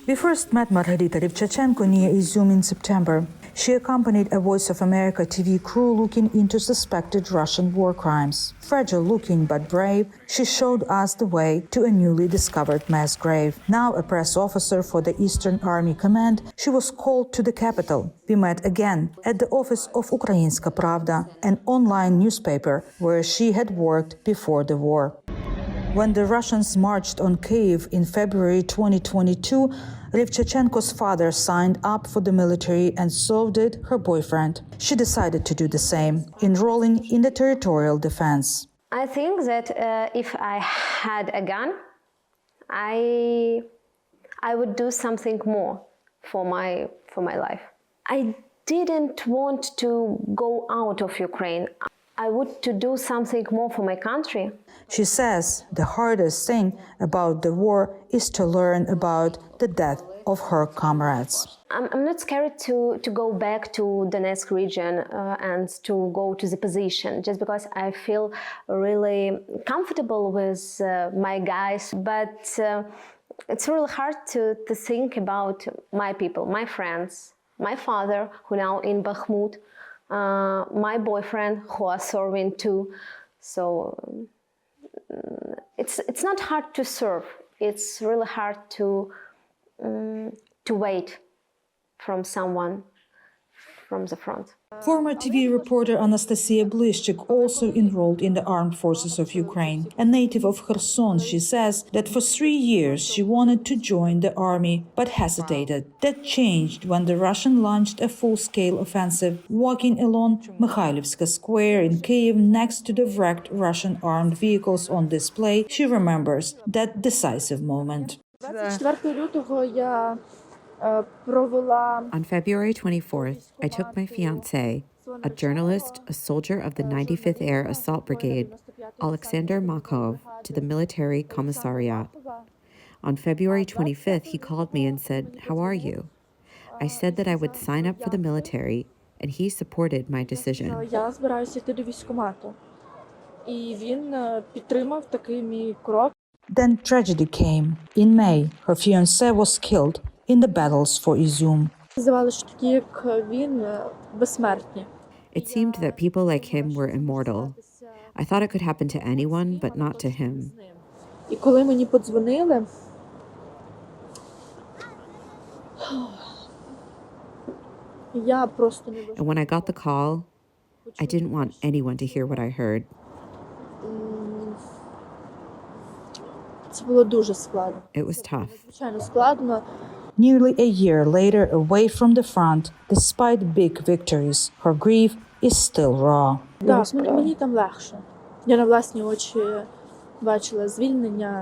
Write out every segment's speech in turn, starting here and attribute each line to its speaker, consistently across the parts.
Speaker 1: We first met Margarita Rivchachenko near Izum in September. She accompanied a Voice of America TV crew looking into suspected Russian war crimes. Fragile-looking but brave, she showed us the way to a newly discovered mass grave. Now a press officer for the Eastern Army Command, she was called to the capital. We met again at the office of Ukrainska Pravda, an online newspaper where she had worked before the war. When the Russians marched on Kyiv in February 2022, Rivchachenko's father signed up for the military and so did her boyfriend. She decided to do the same, enrolling in the territorial defense.
Speaker 2: I think that if I had a gun, I would do something more for my life. I didn't want to go out of Ukraine. I would to do something more for my country.
Speaker 1: She says the hardest thing about the war is to learn about the death of her comrades.
Speaker 2: I'm not scared to go back to Donetsk region and to go to the position, just because I feel really comfortable with my guys. But it's really hard to think about my people, my friends, my father, who now in Bakhmut, my boyfriend, who are serving too. So it's not hard to serve. It's really hard to wait from someone from the front.
Speaker 1: Former TV reporter Anastasia Blishchik also enrolled in the armed forces of Ukraine. A native of Kherson, she says that for 3 years she wanted to join the army, but hesitated. That changed when the Russian launched a full-scale offensive, walking along Mikhailivska Square in Kyiv next to the wrecked Russian armed vehicles on display. She remembers that decisive moment.
Speaker 3: On February 24th, I took my fiancé, a journalist, a soldier of the 95th Air Assault Brigade, Alexander Makhov, to the military commissariat. On February 25th, he called me and said, "How are you?" I said that I would sign up for the military, and he supported my decision.
Speaker 1: Then tragedy came. In May, her fiancé was killed in the battles for Izum.
Speaker 3: It seemed that people like him were immortal. I thought it could happen to anyone, but not to him. And when I got the call, I didn't want anyone to hear what I heard. It was tough.
Speaker 1: Nearly a year later, away from the front, despite big victories, her grief is still raw.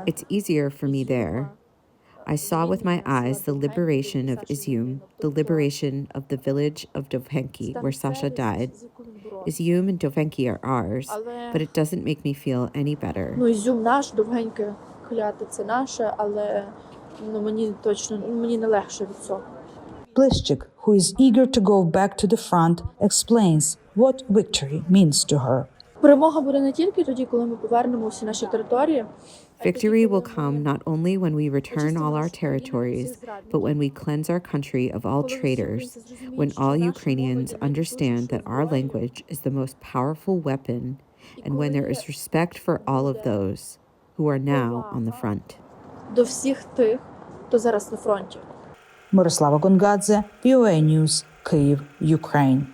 Speaker 3: It's easier for me there. I saw with my eyes the liberation of Izum, the liberation of the village of Dovhenki, where Sasha died. Izum and Dovhenki are ours, but it doesn't make me feel any better.
Speaker 1: Blishchik, who is eager to go back to the front, explains what victory means to her.
Speaker 3: Victory will come not only when we return all our territories, but when we cleanse our country of all traitors, when all Ukrainians understand that our language is the most powerful weapon, and when there is respect for all of those who are now on the front.
Speaker 1: Мирослава Гонгадзе, VOA News, Kyiv, Ukraine.